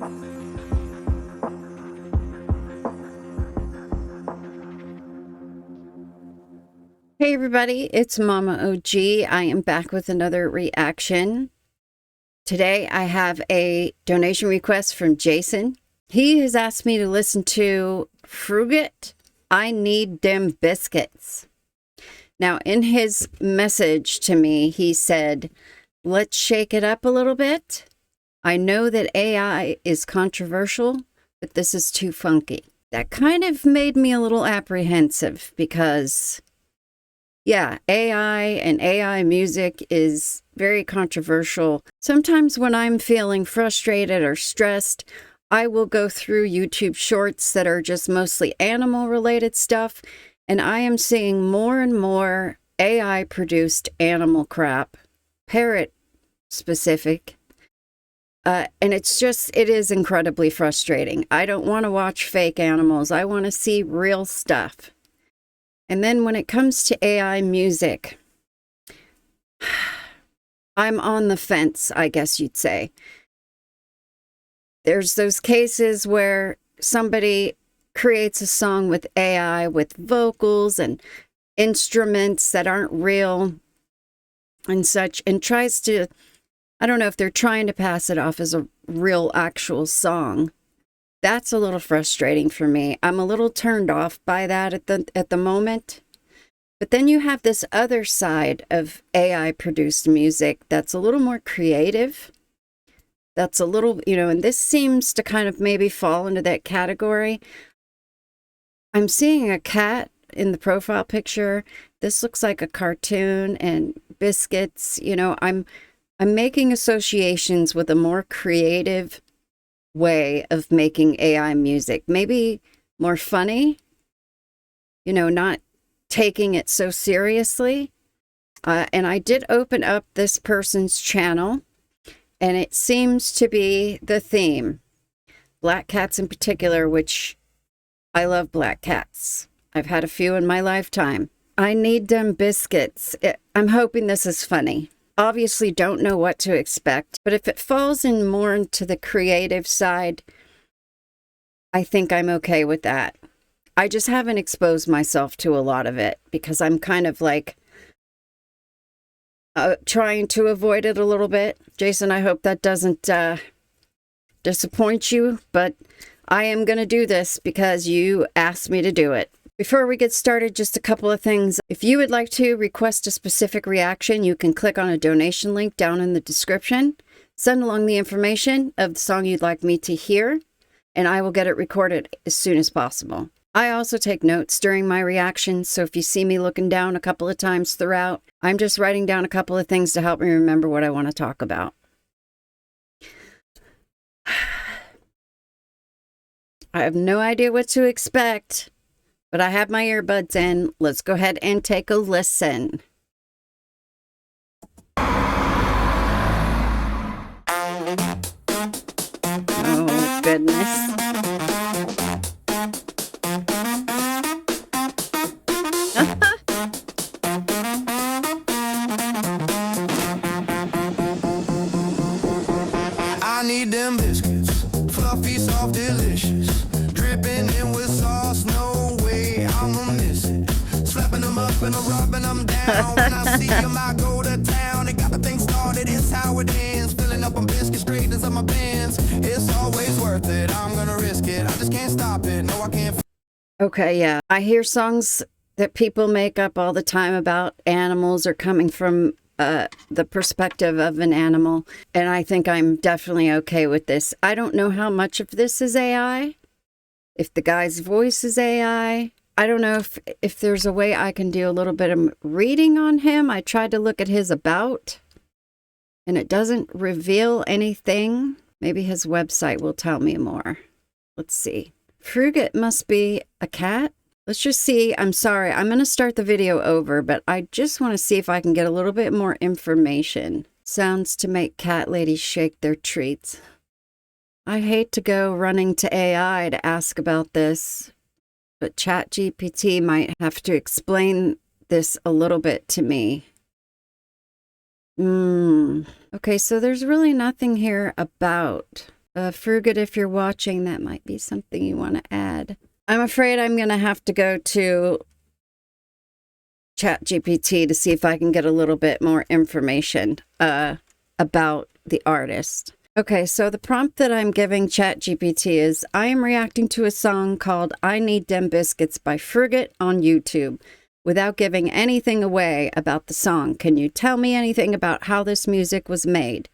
Hey everybody, it's MommaOG. I am back with another reaction. Today I have a donation request from Jason. He has asked me to listen to Frugit, I Knead Dem Biscuits. Now in his message to me, he said, let's shake it up a little bit. I know that AI is controversial, but this is too funky. That kind of made me a little apprehensive because yeah, AI and AI music is very controversial. Sometimes when I'm feeling frustrated or stressed, I will go through YouTube shorts that are just mostly animal-related stuff, and I am seeing more and more AI-produced animal crap, parrot-specific, and it is incredibly frustrating. I don't want to watch fake animals. I want to see real stuff. And then when it comes to AI music, I'm on the fence, I guess you'd say. There's those cases where somebody creates a song with AI, with vocals and instruments that aren't real and such, and tries to, I don't know if they're trying to pass it off as a real actual song. That's a little frustrating for me. I'm a little turned off by that at the moment. But then you have this other side of AI-produced music that's a little more creative. That's a little, and this seems to kind of maybe fall into that category. I'm seeing a cat in the profile picture. This looks like a cartoon and biscuits. I'm making associations with a more creative way of making AI music, maybe more funny, not taking it so seriously. And I did open up this person's channel, and it seems to be the theme, black cats in particular, which I love black cats. I've had a few in my lifetime. I Knead Dem Biscuits. I'm hoping this is funny. Obviously don't know what to expect, but if it falls in more into the creative side, I think I'm okay with that. I just haven't exposed myself to a lot of it because I'm kind of like trying to avoid it a little bit. Jason, I hope that doesn't disappoint you, but I am going to do this because you asked me to do it. Before we get started, just a couple of things. If you would like to request a specific reaction, you can click on a donation link down in the description. Send along the information of the song you'd like me to hear, and I will get it recorded as soon as possible. I also take notes during my reactions, so if you see me looking down a couple of times throughout, I'm just writing down a couple of things to help me remember what I want to talk about. I have no idea what to expect, but I have my earbuds in. Let's go ahead and take a listen. Oh, goodness. I need them biscuits, fluffy, soft, delicious, dripping in with sauce, no way I'ma miss it. Slapping them up and rubbing them down. When I see them, I go to town. They got the thing started, it's how it ends. Filling up on biscuits, straight inside my pants. It's always worth it, I'm gonna risk it. I just can't stop it, no I can't. Okay, yeah. I hear songs that people make up all the time about animals or coming from the perspective of an animal, and I think I'm definitely okay with this. I don't know how much of this is AI, if the guy's voice is AI. I don't know if there's a way I can do a little bit of reading on him. I tried to look at his about, and it doesn't reveal anything. Maybe his website will tell me more. Let's see. Frugit must be a cat. Let's just see. I'm sorry. I'm going to start the video over, but I just want to see if I can get a little bit more information. Sounds to make cat ladies shake their treats. I hate to go running to AI to ask about this, but ChatGPT might have to explain this a little bit to me. Okay, so there's really nothing here about Frugit, if you're watching, that might be something you want to add. I'm afraid I'm going to have to go to ChatGPT to see if I can get a little bit more information about the artist. Okay, so the prompt that I'm giving ChatGPT is, I am reacting to a song called I Knead Dem Biscuits by Frugit on YouTube. Without giving anything away about the song, can you tell me anything about how this music was made?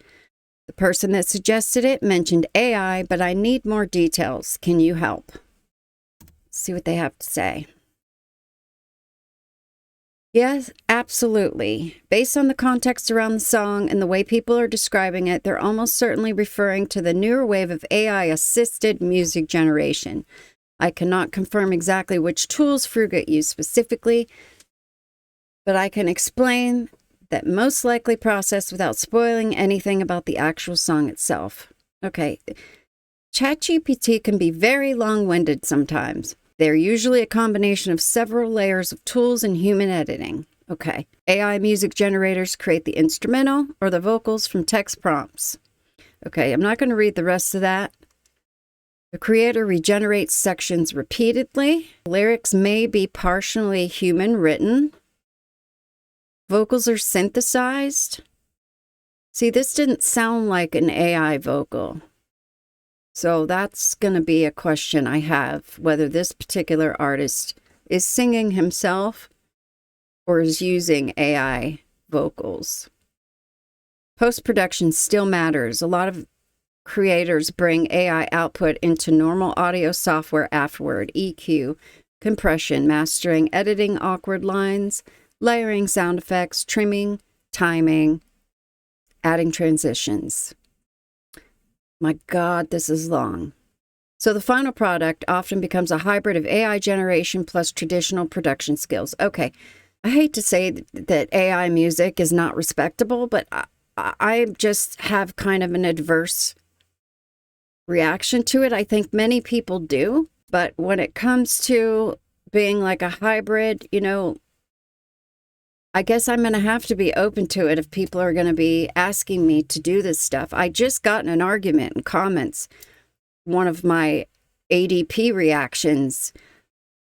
The person that suggested it mentioned AI, but I need more details. Can you help? Let's see what they have to say. Yes, absolutely. Based on the context around the song and the way people are describing it, they're almost certainly referring to the newer wave of AI-assisted music generation. I cannot confirm exactly which tools Frugit used specifically, but I can explain that most likely processed without spoiling anything about the actual song itself. Okay, ChatGPT can be very long-winded sometimes. They're usually a combination of several layers of tools and human editing. Okay, AI music generators create the instrumental or the vocals from text prompts. Okay, I'm not going to read the rest of that. The creator regenerates sections repeatedly. Lyrics may be partially human written. Vocals are synthesized. See, this didn't sound like an AI vocal. So that's going to be a question I have, whether this particular artist is singing himself or is using AI vocals. Post-production still matters. A lot of creators bring AI output into normal audio software afterward. EQ, compression, mastering, editing awkward lines, layering sound effects, trimming, timing, adding transitions. My God, this is long. So the final product often becomes a hybrid of AI generation plus traditional production skills. Okay, I hate to say that AI music is not respectable, but I just have kind of an adverse reaction to it. I think many people do, but when it comes to being like a hybrid, you know, I guess I'm going to have to be open to it if people are going to be asking me to do this stuff. I just got in an argument in comments. One of my ADP reactions,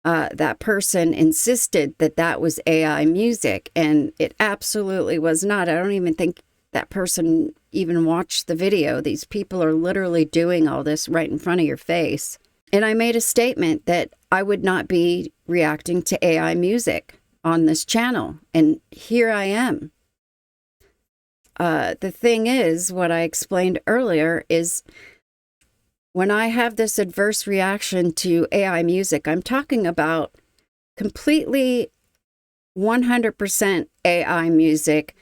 that person insisted that that was AI music, and it absolutely was not. I don't even think that person even watched the video. These people are literally doing all this right in front of your face. And I made a statement that I would not be reacting to AI music on this channel. And here I am. The thing is, what I explained earlier is when I have this adverse reaction to AI music, I'm talking about completely 100% AI music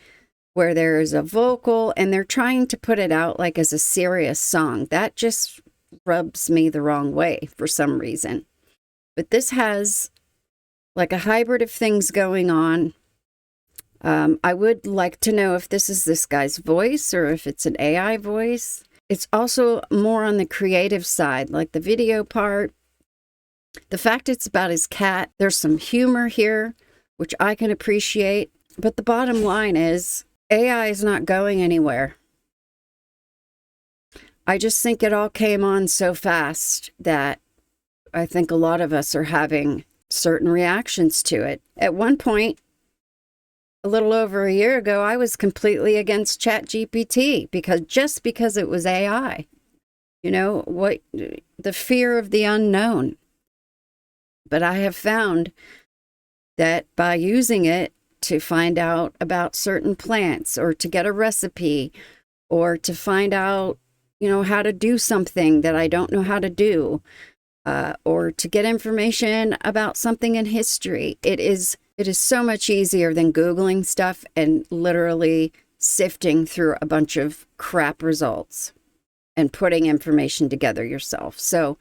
where there is a vocal and they're trying to put it out like as a serious song. That just rubs me the wrong way for some reason. But this has like a hybrid of things going on. I would like to know if this is this guy's voice or if it's an AI voice. It's also more on the creative side, like the video part. The fact it's about his cat, there's some humor here, which I can appreciate. But the bottom line is AI is not going anywhere. I just think it all came on so fast that I think a lot of us are having certain reactions to it. At one point, a little over a year ago, I was completely against ChatGPT because it was AI. You know, what the fear of the unknown. But I have found that by using it to find out about certain plants or to get a recipe or to find out, you know, how to do something that I don't know how to do, or to get information about something in history, it is so much easier than Googling stuff and literally sifting through a bunch of crap results and putting information together yourself. So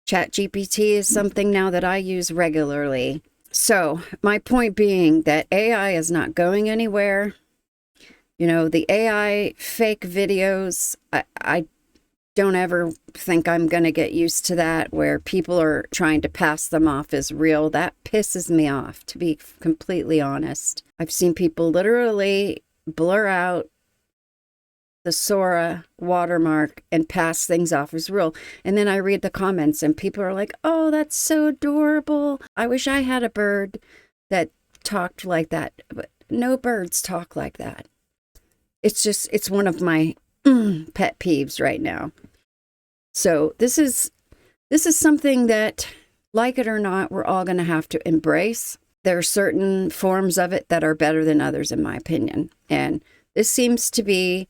ChatGPT is something now that I use regularly. So my point being that AI is not going anywhere. You know, the AI fake videos, I don't ever think I'm going to get used to that, where people are trying to pass them off as real. That pisses me off, to be completely honest. I've seen people literally blur out the Sora watermark and pass things off as real. And then I read the comments and people are like, oh, that's so adorable. I wish I had a bird that talked like that. But no birds talk like that. It's one of my pet peeves right now. So this is something that, like it or not, we're all going to have to embrace. There are certain forms of it that are better than others, in my opinion. And this seems to be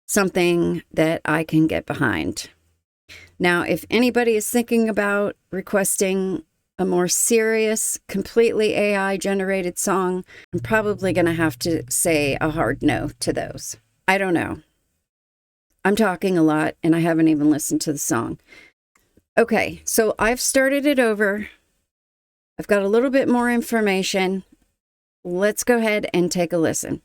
something that I can get behind. Now, if anybody is thinking about requesting a more serious, completely AI-generated song, I'm probably going to have to say a hard no to those. I don't know. I'm talking a lot, and I haven't even listened to the song. Okay, so I've started it over. I've got a little bit more information. Let's go ahead and take a listen.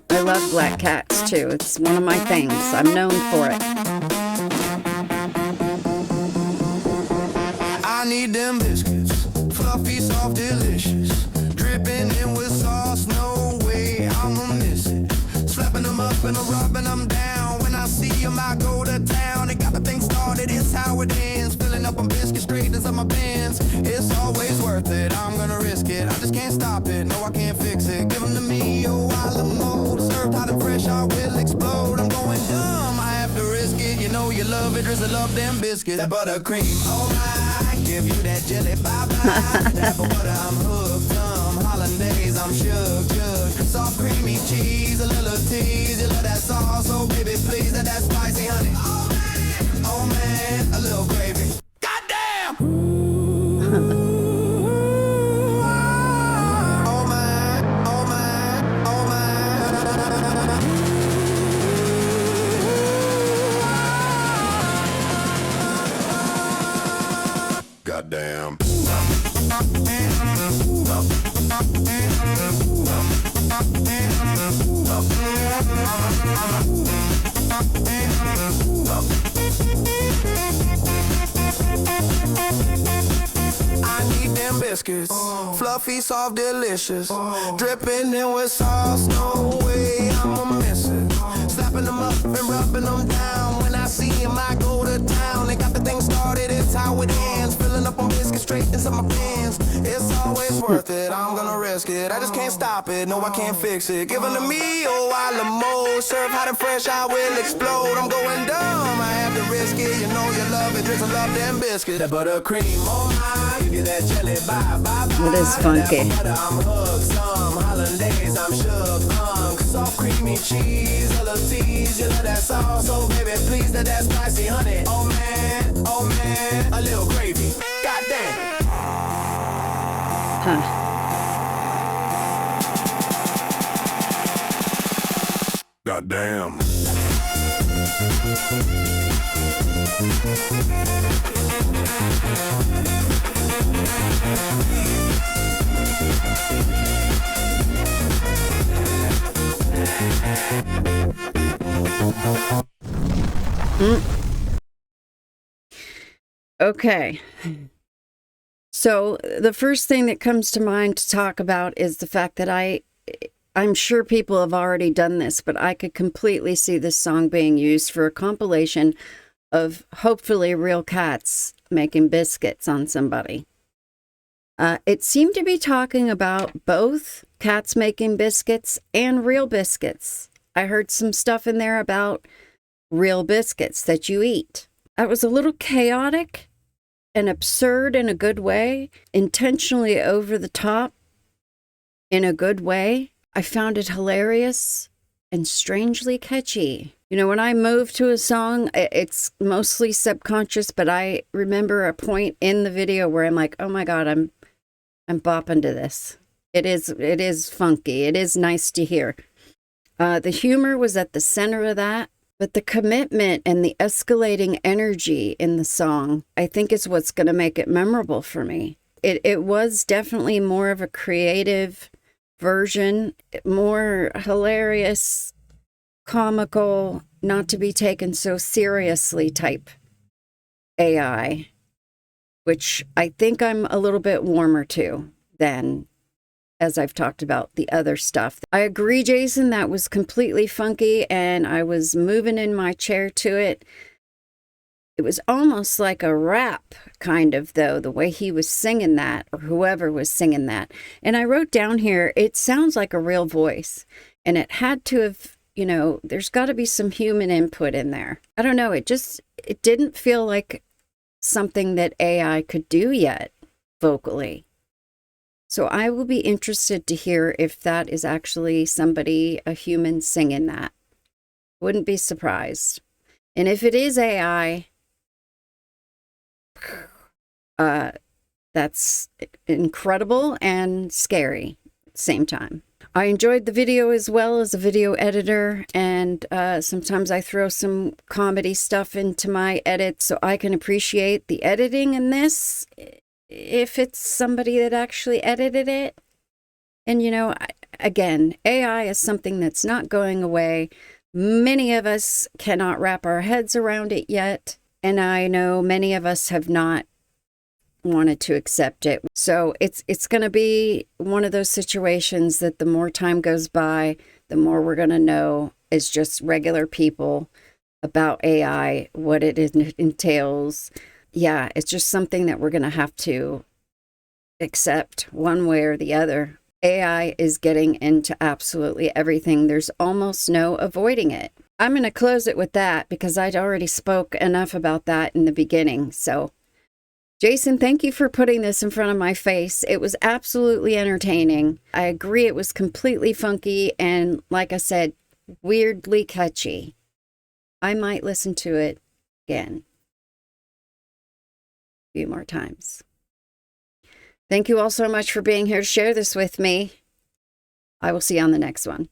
I love black cats too. It's one of my things. I'm known for it. I need them biscuits, fluffy, soft, delicious, dripping in with sauce, no way I'ma miss it. Slapping them up and rubbing them down. When I see them, I go to town. They got the thing started, it's how it ends. Filling up on biscuits straight inside my pants. It's always worth it, I'm gonna risk it. I just can't stop it, no I can't fix it. Give them to me, oh I love mold. Served hot and fresh, I will explode. I'm going dumb, I have to risk it. You know you love it, drizzle up them biscuits. That buttercream, oh my, give you that jelly, bye-bye. That butter, I'm hooked, hollandaise, I'm shook. Soft creamy cheese, a little tease. You love that sauce, so baby please, that spicy honey. Oh man, a little gravy. Goddamn! Oh man, oh man, oh man. Goddamn. I need them biscuits, fluffy, soft, delicious, dripping in with sauce, no way I'ma miss it. Slapping them up and rubbing them down. When I see them, I go to town. They got the thing started, it's how it ends. Filling up on biscuits straight inside my pants. It's always worth it, I'm gonna risk it. I just can't stop it, no I can't fix it. Give them to me, oh I love more. Serve hot and fresh, I will explode. I'm going dumb, I have to risk it. You know you love it, drizzle up them biscuits. That buttercream, oh my, give you that jelly, bye, bye, bye. It is funky. That butter, I'm hooked, some hollandaise, I'm shook. Soft creamy cheese, a little tease. You love that sauce, so baby please, that spicy honey. Oh man, a little gravy. Goddamn. Huh. Goddamn. Okay. So the first thing that comes to mind to talk about is the fact that I'm sure people have already done this, but I could completely see this song being used for a compilation of hopefully real cats making biscuits on somebody. It seemed to be talking about both cats making biscuits and real biscuits. I heard some stuff in there about real biscuits that you eat. That was a little chaotic and absurd in a good way, intentionally over the top in a good way. I found it hilarious and strangely catchy. You know, when I move to a song, it's mostly subconscious, but I remember a point in the video where I'm like, oh my God, I'm bopping to this. It is funky. It is nice to hear. The humor was at the center of that, but the commitment and the escalating energy in the song, I think is what's going to make it memorable for me. It was definitely more of a creative version, more hilarious, comical, not to be taken so seriously type AI, which I think I'm a little bit warmer to than, as I've talked about, the other stuff. I agree, Jason, that was completely funky, and I was moving in my chair to it. It was almost like a rap, kind of, though, the way he was singing that, or whoever was singing that. And I wrote down here, it sounds like a real voice. And it had to have, you know, there's got to be some human input in there. I don't know, it didn't feel like something that AI could do yet, vocally. So I will be interested to hear if that is actually somebody, a human, singing that. Wouldn't be surprised. And if it is AI, that's incredible and scary at the same time. I enjoyed the video as well as a video editor, and sometimes I throw some comedy stuff into my edits so I can appreciate the editing in this, if it's somebody that actually edited it. And, you know, again, AI is something that's not going away. Many of us cannot wrap our heads around it yet. And I know many of us have not wanted to accept it. So it's going to be one of those situations that the more time goes by, the more we're going to know as just regular people about AI, what it entails. Yeah, it's just something that we're going to have to accept one way or the other. AI is getting into absolutely everything. There's almost no avoiding it. I'm going to close it with that because I'd already spoke enough about that in the beginning. So, Jason, thank you for putting this in front of my face. It was absolutely entertaining. I agree it was completely funky and, like I said, weirdly catchy. I might listen to it again a few more times. Thank you all so much for being here to share this with me. I will see you on the next one.